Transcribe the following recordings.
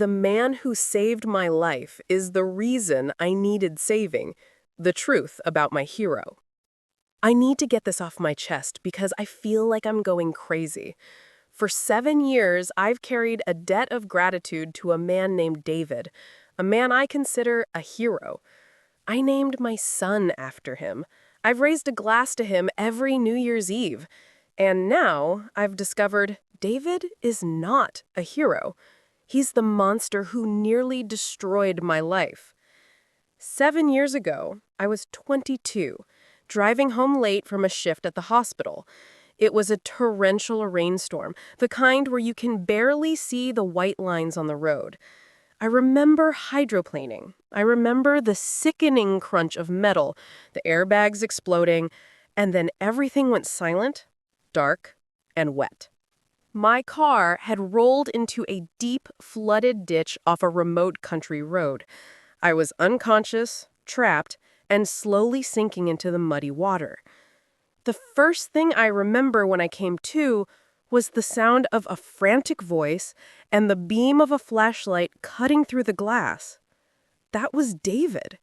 The man who saved my life is the reason I needed saving. The truth about my hero. I need to get this off my chest because I feel like I'm going crazy. For 7 years, I've carried a debt of gratitude to a man named David, a man I consider a hero. I named my son after him. I've raised a glass to him every New Year's Eve. And now I've discovered David is not a hero. He's the monster who nearly destroyed my life. 7 years ago, I was 22, driving home late from a shift at the hospital. It was a torrential rainstorm, the kind where you can barely see the white lines on the road. I remember hydroplaning. I remember the sickening crunch of metal, the airbags exploding, and then everything went silent, dark, and wet. My car had rolled into a deep, flooded ditch off a remote country road. I was unconscious, trapped, and slowly sinking into the muddy water. The first thing I remember when I came to was the sound of a frantic voice and the beam of a flashlight cutting through the glass. That was David.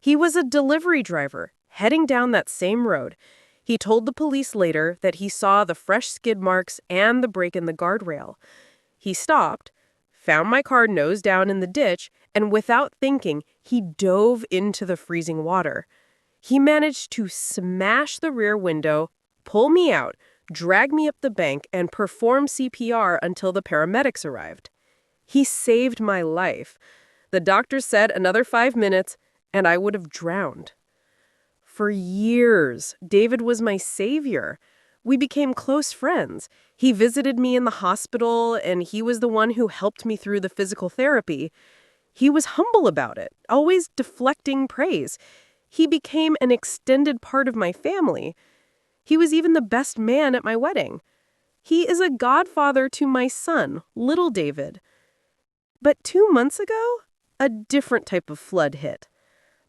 He was a delivery driver, heading down that same road. He told the police later that he saw the fresh skid marks and the break in the guardrail. He stopped, found my car nose down in the ditch, and without thinking, he dove into the freezing water. He managed to smash the rear window, pull me out, drag me up the bank, and perform CPR until the paramedics arrived. He saved my life. The doctor said another 5 minutes, and I would have drowned. For years, David was my savior. We became close friends. He visited me in the hospital, and he was the one who helped me through the physical therapy. He was humble about it, always deflecting praise. He became an extended part of my family. He was even the best man at my wedding. He is a godfather to my son, little David. But 2 months ago, a different type of flood hit.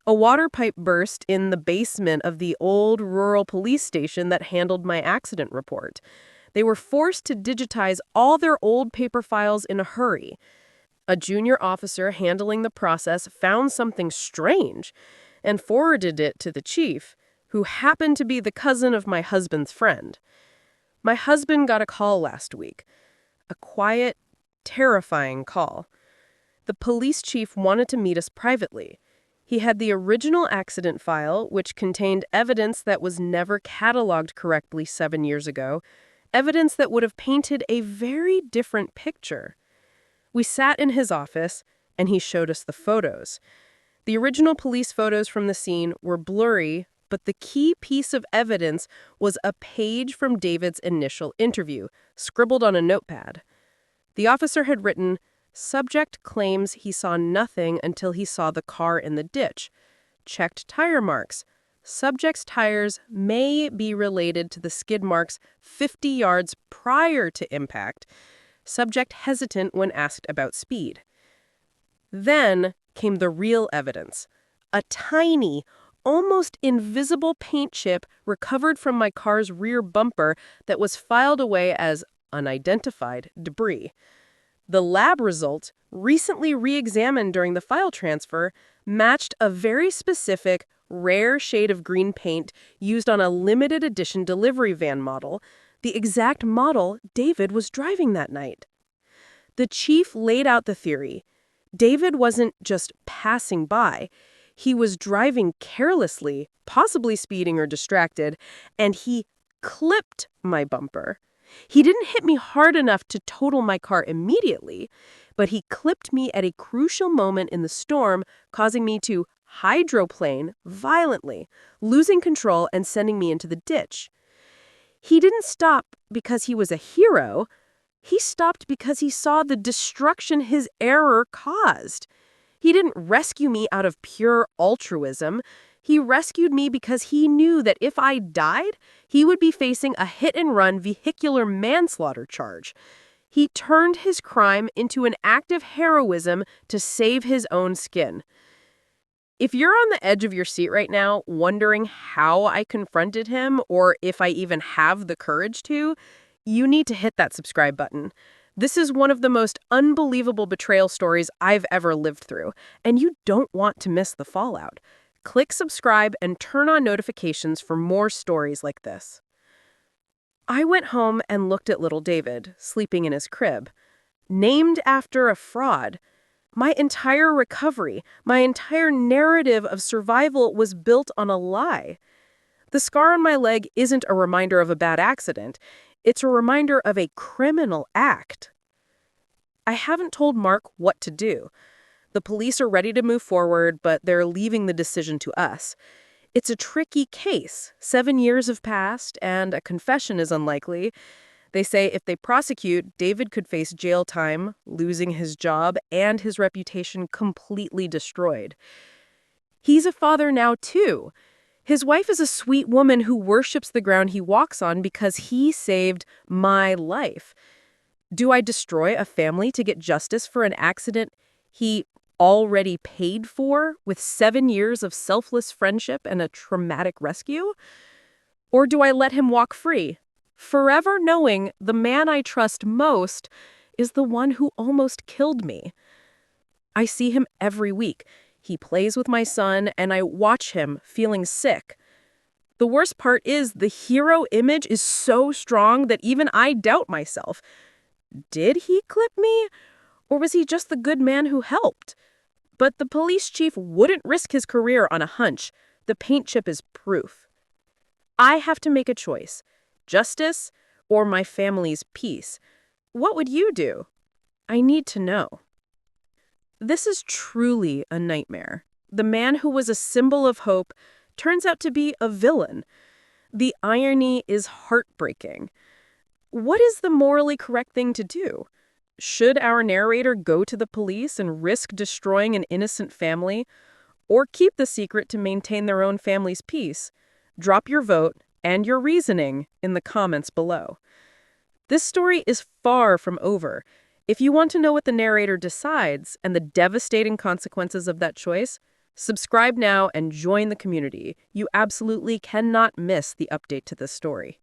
A water pipe burst in the basement of the old rural police station that handled my accident report. They were forced to digitize all their old paper files in a hurry. A junior officer handling the process found something strange and forwarded it to the chief, who happened to be the cousin of my husband's friend. My husband got a call last week. A quiet, terrifying call. The police chief wanted to meet us privately. He had the original accident file, which contained evidence that was never cataloged correctly 7 years ago, evidence that would have painted a very different picture. We sat in his office, and he showed us the photos. The original police photos from the scene were blurry, but the key piece of evidence was a page from David's initial interview, scribbled on a notepad. The officer had written, "Subject claims he saw nothing until he saw the car in the ditch. Checked tire marks. Subject's tires may be related to the skid marks 50 yards prior to impact. Subject hesitant when asked about speed." Then came the real evidence. A tiny, almost invisible paint chip recovered from my car's rear bumper that was filed away as unidentified debris. The lab result, recently re-examined during the file transfer, matched a very specific, rare shade of green paint used on a limited edition delivery van model, the exact model David was driving that night. The chief laid out the theory. David wasn't just passing by. He was driving carelessly, possibly speeding or distracted, and he clipped my bumper. He didn't hit me hard enough to total my car immediately, but he clipped me at a crucial moment in the storm, causing me to hydroplane violently, losing control and sending me into the ditch. He didn't stop because he was a hero. He stopped because he saw the destruction his error caused. He didn't rescue me out of pure altruism. He rescued me because he knew that if I died, he would be facing a hit-and-run vehicular manslaughter charge. He turned his crime into an act of heroism to save his own skin. If you're on the edge of your seat right now, wondering how I confronted him or if I even have the courage to, you need to hit that subscribe button. This is one of the most unbelievable betrayal stories I've ever lived through, and you don't want to miss the fallout. Click subscribe and turn on notifications for more stories like this. I went home and looked at little David, sleeping in his crib. Named after a fraud. My entire recovery, my entire narrative of survival was built on a lie. The scar on my leg isn't a reminder of a bad accident. It's a reminder of a criminal act. I haven't told Mark what to do. The police are ready to move forward, but they're leaving the decision to us. It's a tricky case. 7 years have passed, and a confession is unlikely. They say if they prosecute, David could face jail time, losing his job, and his reputation completely destroyed. He's a father now, too. His wife is a sweet woman who worships the ground he walks on because he saved my life. Do I destroy a family to get justice for an accident he already paid for with 7 years of selfless friendship and a traumatic rescue? Or do I let him walk free, forever knowing the man I trust most is the one who almost killed me? I see him every week. He plays with my son, and I watch him feeling sick. The worst part is the hero image is so strong that even I doubt myself. Did he clip me? Or was he just the good man who helped? But the police chief wouldn't risk his career on a hunch. The paint chip is proof. I have to make a choice. Justice or my family's peace. What would you do? I need to know. This is truly a nightmare. The man who was a symbol of hope turns out to be a villain. The irony is heartbreaking. What is the morally correct thing to do? Should our narrator go to the police and risk destroying an innocent family, or keep the secret to maintain their own family's peace? Drop your vote and your reasoning in the comments below. This story is far from over. If you want to know what the narrator decides and the devastating consequences of that choice, subscribe now and join the community. You absolutely cannot miss the update to this story.